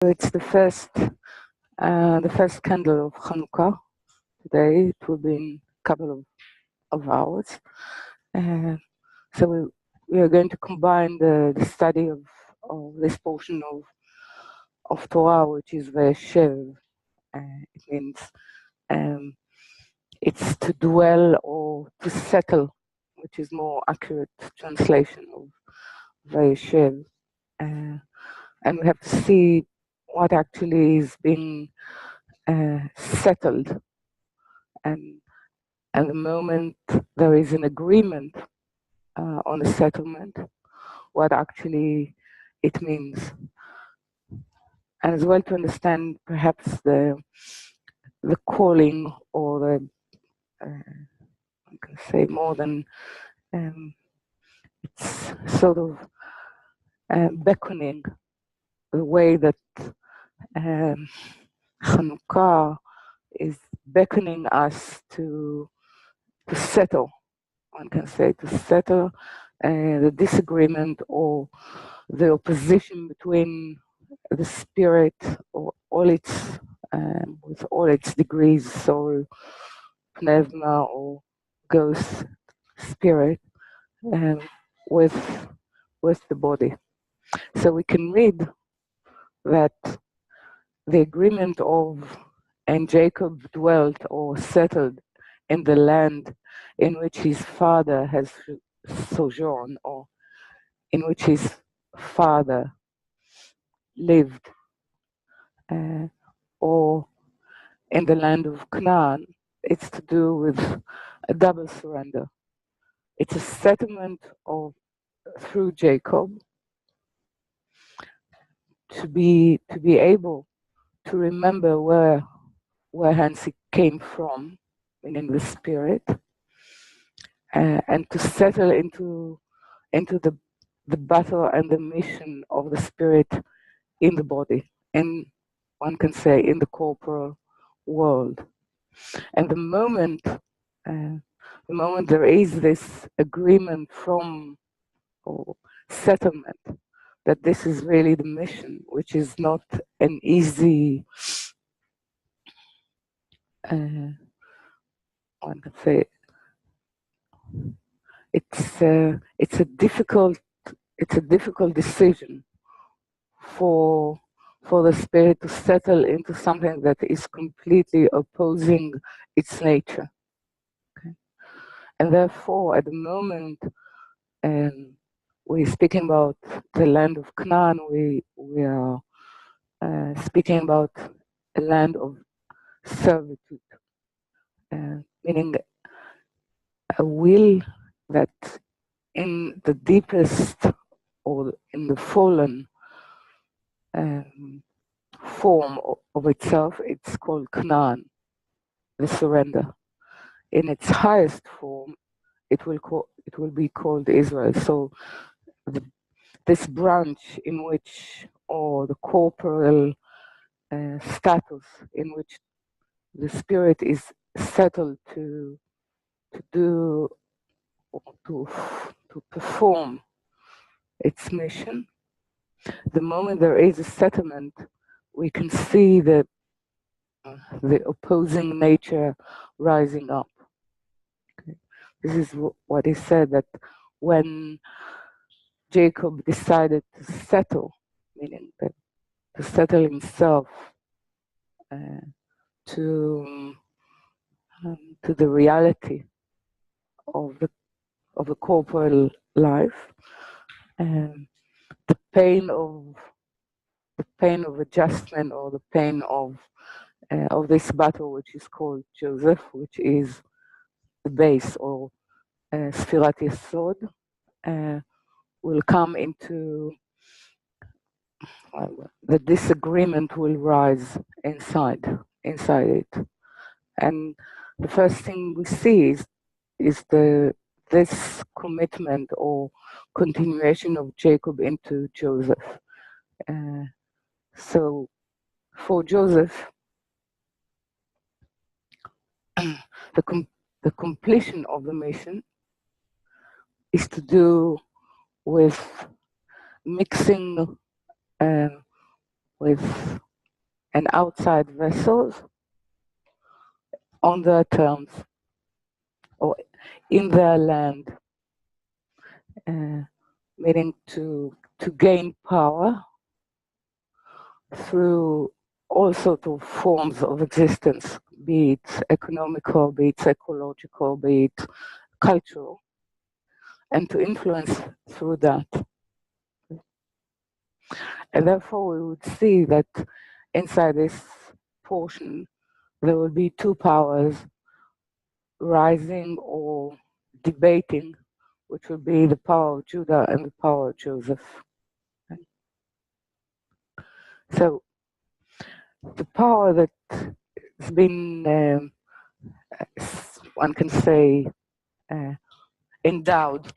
It's the first candle of Hanukkah today. It will be in a couple of hours. So we are going to combine the study of this portion of Torah, which is Vayeshev. It means it's to dwell or to settle, which is more accurate translation of Vayeshev. And we have to see what actually is being settled, and the moment there is an agreement on a settlement, what actually it means, and as well to understand perhaps the calling, or the I can say more than it's sort of beckoning, the way that Hanukkah is beckoning us to settle. One can say to settle the disagreement or the opposition between the spirit, or all its with all its degrees, soul, pneuma, or ghost spirit, with the body. So we can read that the agreement of "and Jacob dwelt or settled in the land in which his father has sojourned," or in which his father lived, or in the land of Knaan. It's to do with a double surrender. It's a settlement of through Jacob to be able to remember where hence he came from, meaning the spirit, and to settle into the battle and the mission of the spirit in the body, in, one can say, in the corporal world. And the moment there is this agreement from, or settlement, that this is really the mission, which is not an easy, one can say, it's a difficult decision for the spirit to settle into something that is completely opposing its nature. Okay? And therefore, at the moment we're speaking about the land of Knaan, we are speaking about a land of servitude, meaning a will that in the deepest, or in the fallen form of itself, it's called knaan, the surrender. In its highest form, it will be called Israel. So this branch in which, or the corporal status in which the spirit is settled to do, or to perform its mission. The moment there is a settlement, we can see the opposing nature rising up. Okay. This is what is said, that when Jacob decided to settle, meaning that to settle himself to the reality of the corporal life, the pain of adjustment, or the pain of this battle, which is called Joseph, which is the base, or Sfirat Yesod, will come into, the disagreement will rise inside it. And the first thing we see is this commitment or continuation of Jacob into Joseph. So for Joseph, the completion of the mission is to do with mixing with an outside vessel on their terms or in their land, meaning to gain power through all sorts of forms of existence, be it economical, be it ecological, be it cultural, and to influence through that. And therefore we would see that inside this portion there will be two powers rising or debating, which will be the power of Judah and the power of Joseph. So the power that has been, one can say, endowed,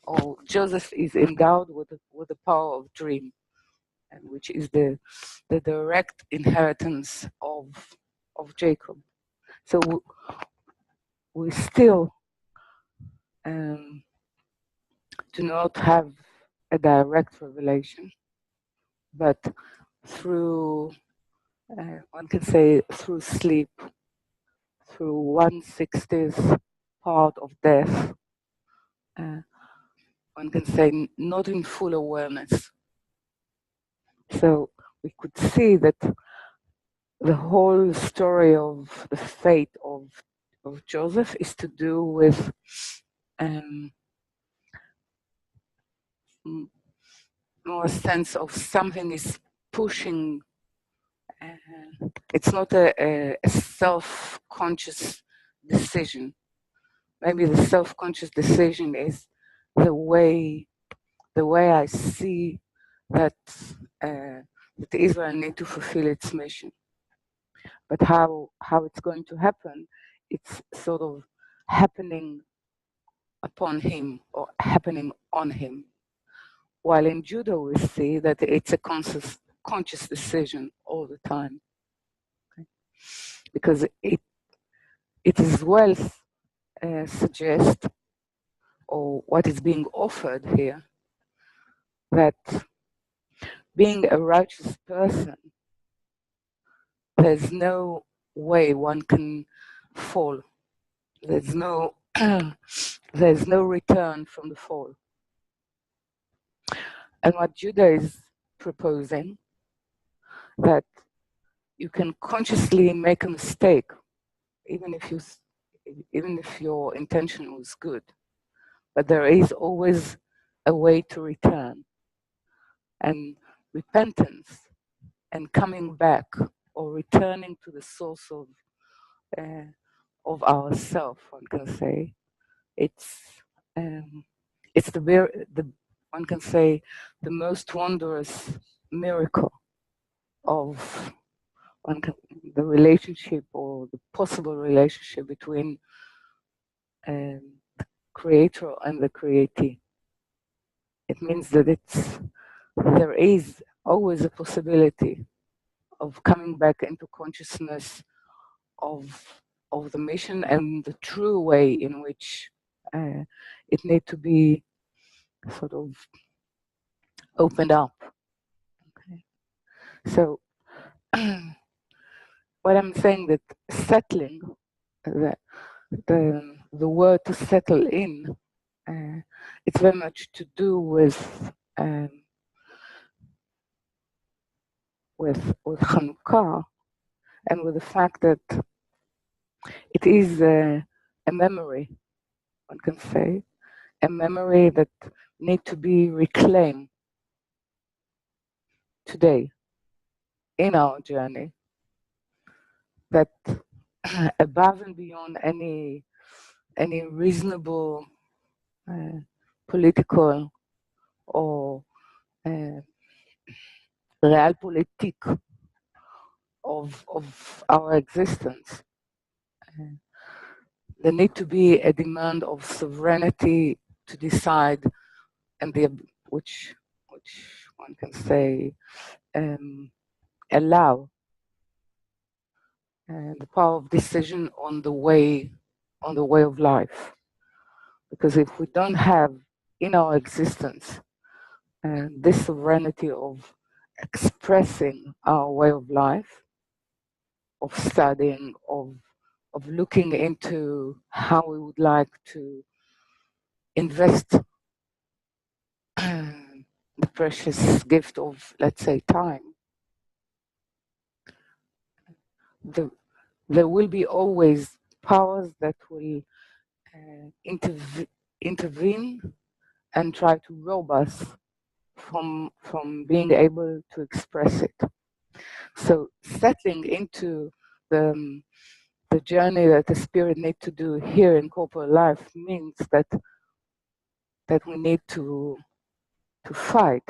or Joseph is endowed with the power of dream, and which is the direct inheritance of Jacob. So we still do not have a direct revelation, but through, one can say, through sleep, through 1/60th part of death, one can say not in full awareness. So we could see that the whole story of the fate of Joseph is to do with more a sense of something is pushing. It's not a self-conscious decision. Maybe the self-conscious decision is the way I see that that Israel need to fulfill its mission. But how it's going to happen, it's sort of happening upon him or happening on him. While in Judah we see that it's a conscious decision all the time. Okay? Because it as well suggests, or what is being offered here, that being a righteous person, there's no way one can fall. There's no there's no return from the fall. And what Judah is proposing, that you can consciously make a mistake, even if your intention was good, but there is always a way to return, and repentance and coming back or returning to the source of ourself, one can say. It's the one can say the most wondrous miracle of the relationship, or the possible relationship between the creator and the createe. It means that there is always a possibility of coming back into consciousness of the mission and the true way in which it needs to be sort of opened up. Okay. So what I'm saying, that settling, the word to settle in, it's very much to do with Hanukkah, and with the fact that it is a memory, one can say, a memory that need to be reclaimed today in our journey, that above and beyond any reasonable political or realpolitik of our existence, there need to be a demand of sovereignty to decide, and which one can say allow the power of decision on the way of life. Because if we don't have in our existence this sovereignty of expressing our way of life, of studying, of looking into how we would like to invest the precious gift of, let's say, time. There will be always powers that will intervene and try to rob us from being able to express it. So settling into the journey that the spirit needs to do here in corporal life means that we need to fight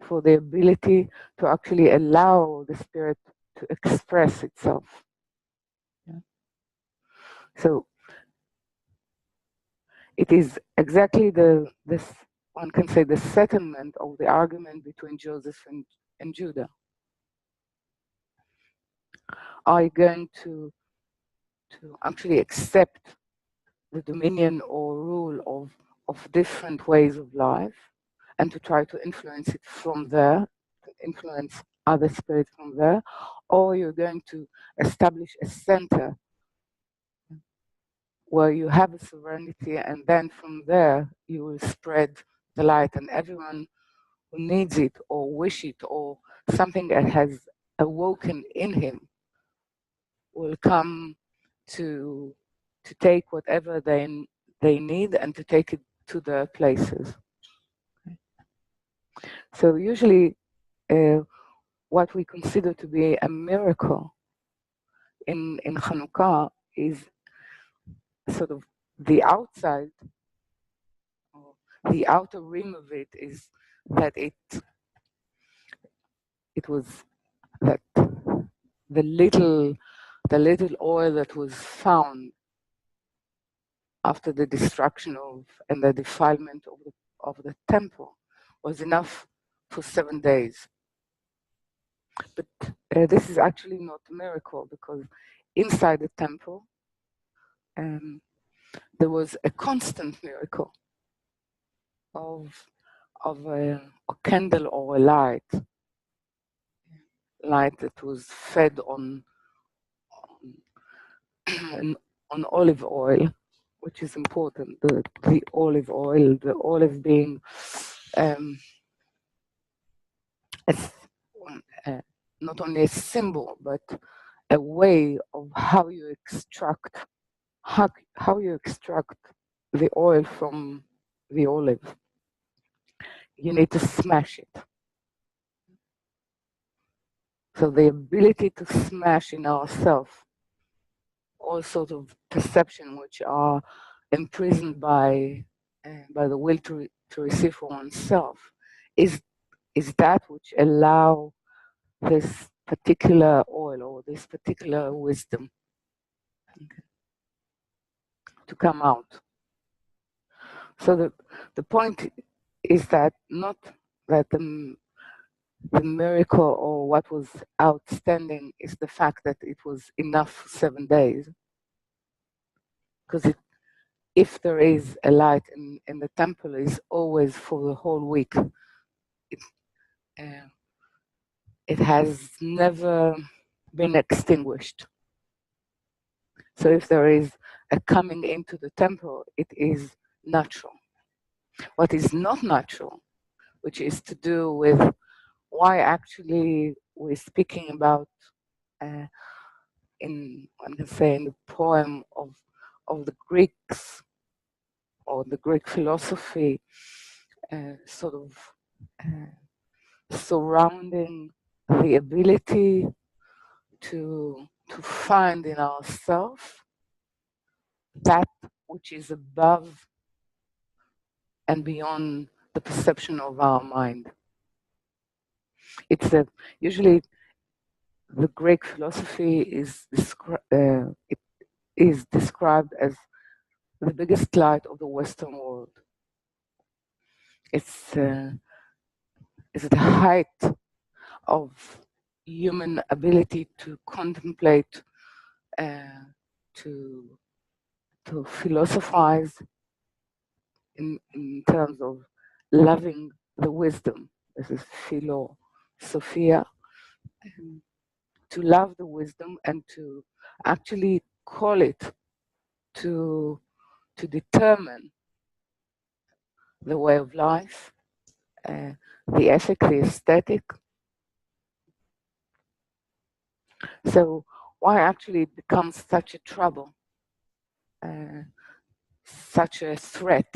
for the ability to actually allow the spirit to express itself. Yeah. So it is exactly this, one can say, the settlement of the argument between Joseph and Judah. Are you going to actually accept the dominion or rule of different ways of life and to try to influence it from there, to influence other spirits from there, or you're going to establish a center where you have a sovereignty, and then from there you will spread the light, and everyone who needs it or wish it or something that has awoken in him will come to take whatever they need and to take it to their places. So usually what we consider to be a miracle in Hanukkah is sort of the outside, or the outer rim of it is that it was that the little oil that was found after the destruction of and the defilement of the temple was enough for 7 days. But this is actually not a miracle, because inside the temple there was a constant miracle of a candle or a light that was fed on olive oil, which is important. The olive oil, the olive being not only a symbol but a way of how you extract the oil from the olive. You need to smash it. So the ability to smash in ourselves all sorts of perception which are imprisoned by the will to receive for oneself is that which allow this particular oil or this particular wisdom to come out. So the point is that not that the miracle or what was outstanding is the fact that it was enough for 7 days, because if there is a light in the temple, is always for the whole week. It has never been extinguished. So if there is a coming into the temple, it is natural. What is not natural, which is to do with why actually we're speaking about in the poem of the Greeks or the Greek philosophy, sort of surrounding the ability to find in ourselves that which is above and beyond the perception of our mind. It's usually the Greek philosophy is described as the biggest light of the Western world. It's the height of human ability to contemplate, to philosophize in terms of loving the wisdom. This is philo, Sophia, to love the wisdom and to actually call it, to determine the way of life, the ethic, the aesthetic. So why actually it becomes such a trouble, such a threat,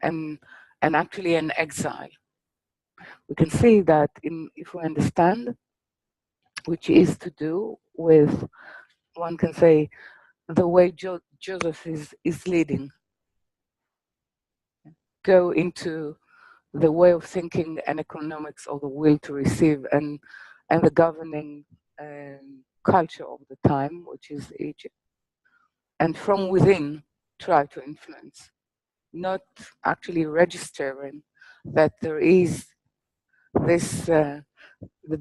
and actually an exile? We can see that if we understand, which is to do with, one can say, the way Joseph is leading, go into the way of thinking and economics of the will to receive and the governing culture of the time, which is Egypt, and from within try to influence, not actually registering that there is this the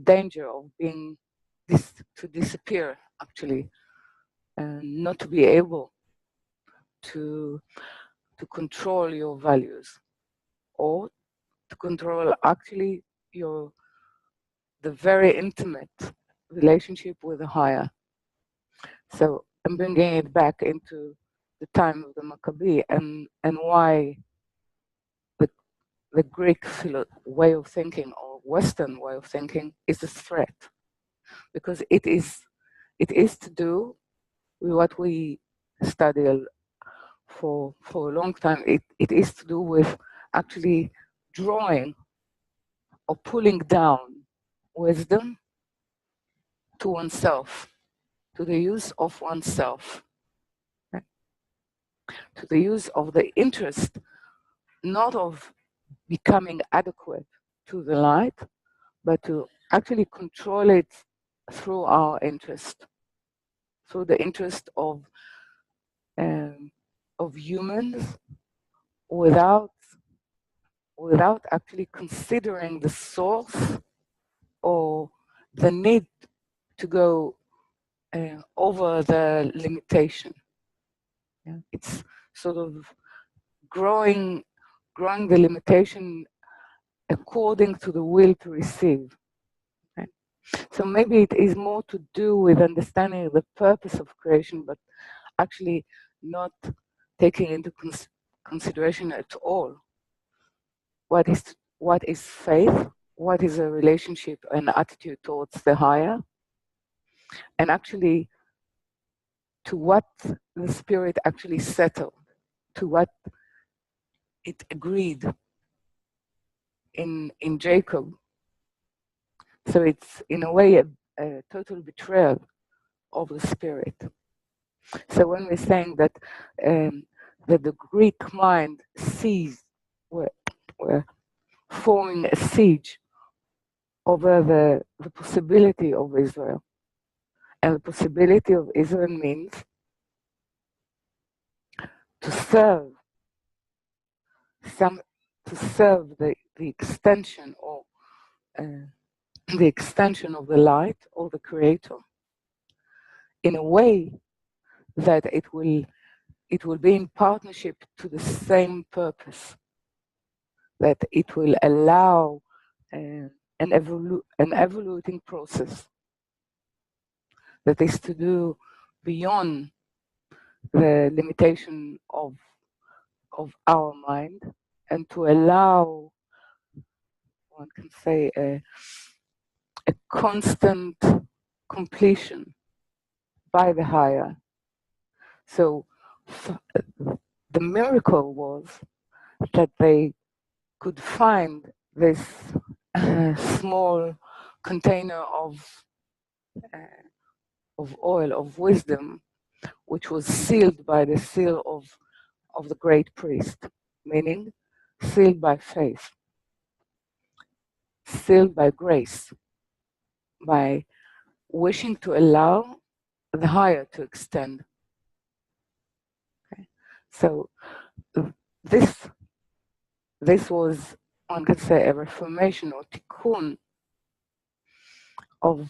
danger of being to disappear, actually, and not to be able to control your values, or to control actually the very intimate relationship with the higher. So I'm bringing it back into the time of the Maccabee and why the Greek way of thinking or Western way of thinking is a threat, because it is to do with what we study for a long time. It is to do with actually drawing or pulling down wisdom to oneself, to the use of oneself, right? To the use of the interest, not of becoming adequate to the light, but to actually control it through our interest, through the interest of humans, without actually considering the source or the need to go over the limitation. Yeah. It's sort of growing the limitation according to the will to receive. Right? So maybe it is more to do with understanding the purpose of creation, but actually not taking into consideration at all what is faith, what is a relationship and attitude towards the higher, and actually to what the spirit actually settled, to what it agreed in Jacob. So it's in a way a total betrayal of the spirit. So when we're saying that that the Greek mind sees, we're forming a siege over the possibility of Israel. And the possibility of Israel means to serve the extension or the extension of the light or the creator in a way that it will be in partnership to the same purpose, that it will allow an evoluting process that is to do beyond the limitation of our mind, and to allow, one can say, a constant completion by the higher. So the miracle was that they could find this small container of oil, of wisdom, which was sealed by the seal of the great priest, meaning sealed by faith, sealed by grace, by wishing to allow the higher to extend. Okay. So this was, one could say, a reformation or tikkun of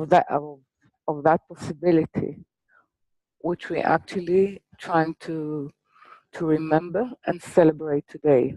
that possibility, which we actually trying to remember and celebrate today.